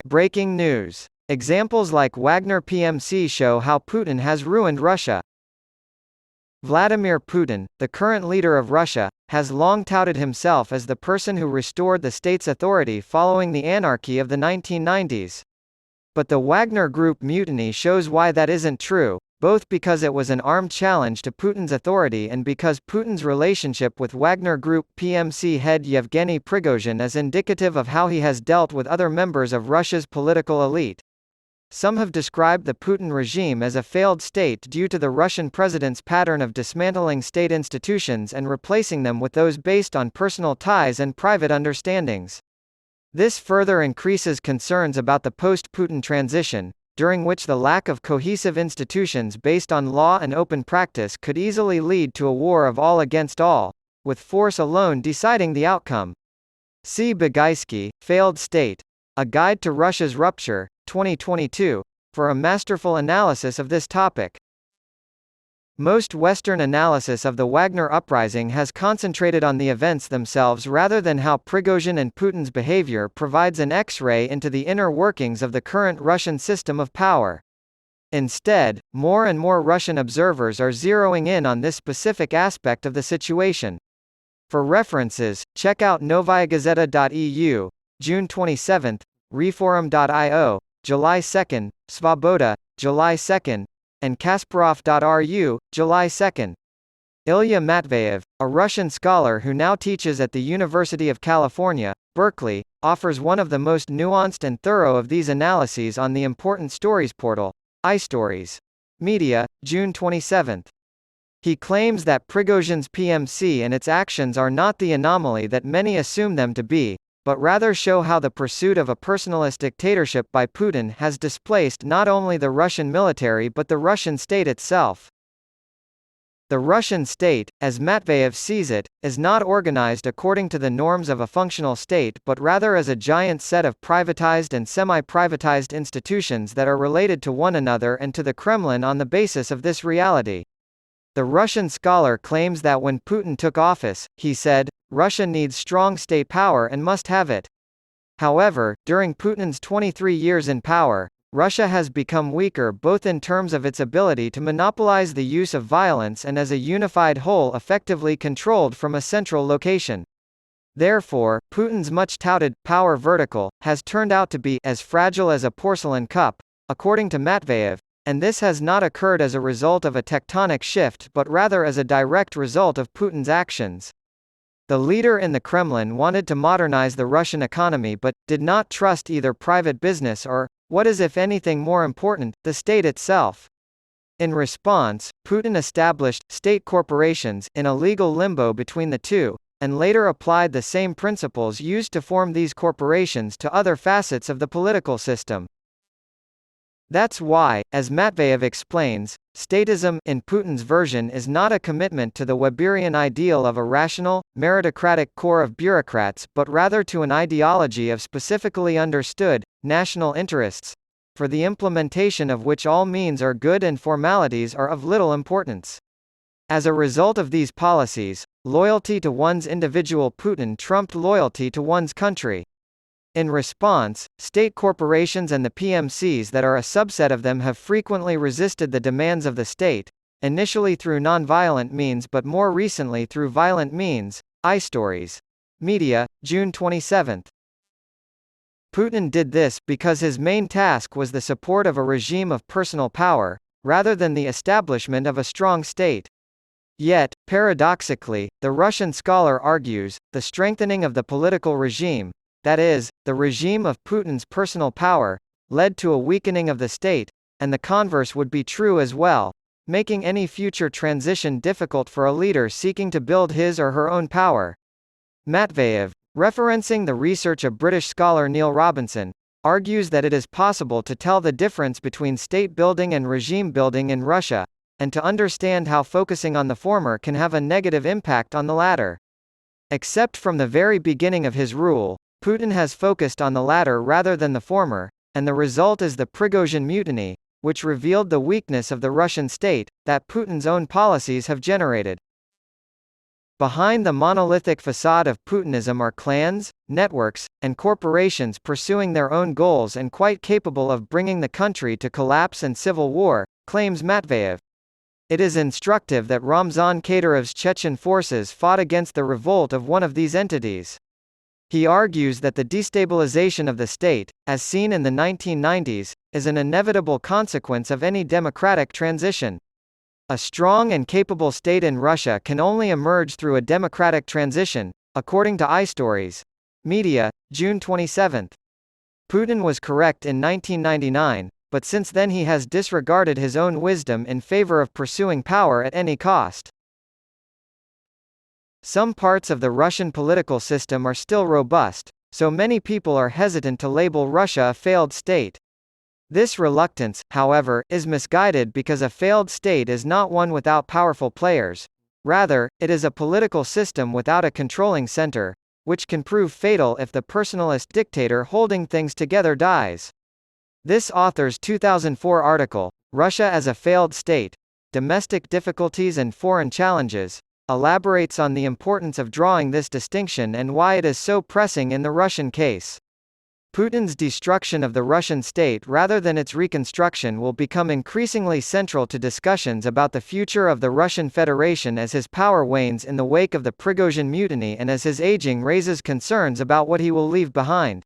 Breaking news. Examples like Wagner PMC show how Putin has ruined Russia. Vladimir Putin, the current leader of Russia, has long touted himself as the person who restored the state's authority following the anarchy of the 1990s. But the Wagner Group mutiny shows why that isn't true, both because it was an armed challenge to Putin's authority and because Putin's relationship with Wagner Group PMC head Yevgeny Prigozhin is indicative of how he has dealt with other members of Russia's political elite. Some have described the Putin regime as a failed state due to the Russian president's pattern of dismantling state institutions and replacing them with those based on personal ties and private understandings. This further increases concerns about the post-Putin transition, during which the lack of cohesive institutions based on law and open practice could easily lead to a war of all against all, with force alone deciding the outcome. See Bagaisky, Failed State: A Guide to Russia's Rupture, 2022, for a masterful analysis of this topic. Most Western analysis of the Wagner uprising has concentrated on the events themselves rather than how Prigozhin and Putin's behavior provides an X-ray into the inner workings of the current Russian system of power. Instead, more and more Russian observers are zeroing in on this specific aspect of the situation. For references, check out novyagazeta.eu, June 27, Reforum.io, July 2, Svoboda, July 2, and Kasparov.ru, July 2. Ilya Matveyev, a Russian scholar who now teaches at the University of California, Berkeley, offers one of the most nuanced and thorough of these analyses on the Important Stories portal, iStories. Media, June 27. He claims that Prigozhin's PMC and its actions are not the anomaly that many assume them to be, but rather show how the pursuit of a personalist dictatorship by Putin has displaced not only the Russian military but the Russian state itself. The Russian state, as Matveyev sees it, is not organized according to the norms of a functional state but rather as a giant set of privatized and semi-privatized institutions that are related to one another and to the Kremlin on the basis of this reality. The Russian scholar claims that when Putin took office, he said, "Russia needs strong state power and must have it." However, during Putin's 23 years in power, Russia has become weaker both in terms of its ability to monopolize the use of violence and as a unified whole effectively controlled from a central location. Therefore, Putin's much-touted power vertical has turned out to be as fragile as a porcelain cup, according to Matveyev, and this has not occurred as a result of a tectonic shift but rather as a direct result of Putin's actions. The leader in the Kremlin wanted to modernize the Russian economy but did not trust either private business or, what is if anything more important, the state itself. In response, Putin established state corporations in a legal limbo between the two, and later applied the same principles used to form these corporations to other facets of the political system. That's why, as Matveyev explains, statism in Putin's version is not a commitment to the Weberian ideal of a rational, meritocratic core of bureaucrats but rather to an ideology of specifically understood, national interests, for the implementation of which all means are good and formalities are of little importance. As a result of these policies, loyalty to one's individual Putin trumped loyalty to one's country. In response, state corporations and the PMCs that are a subset of them have frequently resisted the demands of the state, initially through non-violent means but more recently through violent means. iStories. Media, June 27. Putin did this because his main task was the support of a regime of personal power, rather than the establishment of a strong state. Yet, paradoxically, the Russian scholar argues, the strengthening of the political regime, that is, the regime of Putin's personal power, led to a weakening of the state, and the converse would be true as well, making any future transition difficult for a leader seeking to build his or her own power. Matveyev, referencing the research of British scholar Neil Robinson, argues that it is possible to tell the difference between state building and regime building in Russia, and to understand how focusing on the former can have a negative impact on the latter. Except from the very beginning of his rule, Putin has focused on the latter rather than the former, and the result is the Prigozhin mutiny, which revealed the weakness of the Russian state, that Putin's own policies have generated. Behind the monolithic facade of Putinism are clans, networks, and corporations pursuing their own goals and quite capable of bringing the country to collapse and civil war, claims Matveyev. It is instructive that Ramzan Kadyrov's Chechen forces fought against the revolt of one of these entities. He argues that the destabilization of the state, as seen in the 1990s, is an inevitable consequence of any democratic transition. A strong and capable state in Russia can only emerge through a democratic transition, according to iStories. Media, June 27. Putin was correct in 1999, but since then he has disregarded his own wisdom in favor of pursuing power at any cost. Some parts of the Russian political system are still robust, so many people are hesitant to label Russia a failed state. This reluctance, however, is misguided because a failed state is not one without powerful players. Rather, it is a political system without a controlling center, which can prove fatal if the personalist dictator holding things together dies. This author's 2004 article, Russia as a Failed State, Domestic Difficulties and Foreign Challenges, elaborates on the importance of drawing this distinction and why it is so pressing in the Russian case. Putin's destruction of the Russian state rather than its reconstruction will become increasingly central to discussions about the future of the Russian Federation as his power wanes in the wake of the Prigozhin mutiny and as his aging raises concerns about what he will leave behind.